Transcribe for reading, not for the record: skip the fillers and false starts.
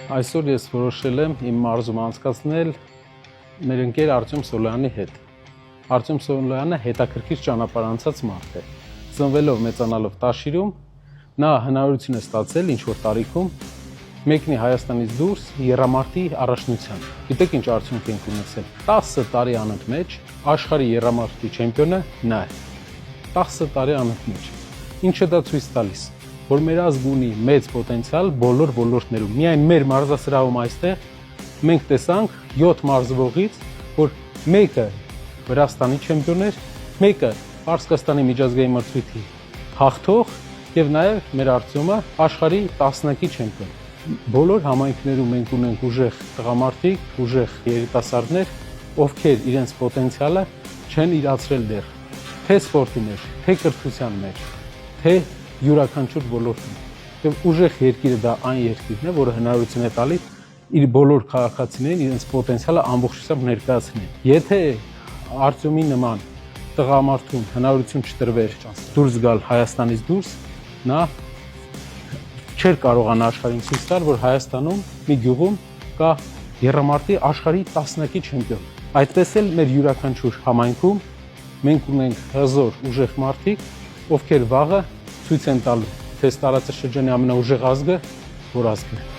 Այսօր ես որոշել եմ իմ մարզում անցկացնել մեր ընկեր Արտյոմ Սոլոյանի հետ։ Արտյոմ Սոլոյանը հետաքրքիր ճանապարհ անցած մարդ է։ Ծնվելով մեծանալով Տաշիրում, նա հնարավորություն է ստացել ինչ-որ տարիքում մեկնի Հայաստանից դուրս եռամարտի առաջնության։ Գիտեք ինչ արդյունք ենք ունեցել։ 10 տարի անընդմեջ աշխարհի եռամարտի չեմպիոնը նա է։ 10 տարի անընդմեջ։ Ինչը դա ցույց տալիս, որ մեր ազգը ունի մեծ պոտենցիալ բոլոր ոլորտներում։ Միայն մեր մարզասրահում այստեղ մենք տեսանք 7 մարզվողից, որ մեկը Վրաստանի չեմպիոն էր, մեկը Պարսկաստանի միջազգային մրցույթի հաղթող եւ նաեւ մեր Արտյոմը աշխարհի 10-ակի չեմպիոն։ Բոլոր համայնքներում մենք ունենք ուժեղ տղամարդիկ, ուժեղ երիտասարդներ, ովքեր իրենց պոտենցիալը չեն իրացրել դեռ, թե սպորտի մեջ, թե կրթության մեջ, թե յուրաքանչյուր ոլորտում։ Եվ ուժեղ երկիրը դա այն երկիրն է, որը հնարավորություն է տալիս իր բոլոր քաղաքացիներին իրենց պոտենցիալը ամբողջությամբ ներկայացնել։ Եթե Արտյոմի նման տղամարդուն հնարավորություն չտրվեր դուրս գալ Հայաստանից դուրս, նա չէր կարողանա աշխարհին ցույց տալ, որ Հայաստանում մի գյուղում կա եռամարտի աշխարհի 10-ակի չեմպիոն։ Այդպես էլ մեր յուրաքանչյուր համայնքում մենք ունենք հզոր ուժեղ մարդիկ, ովքեր վաղը ցույց են տալու, թե տարածաշրջանի ամենաուժեղ ազգը որ ազգ է։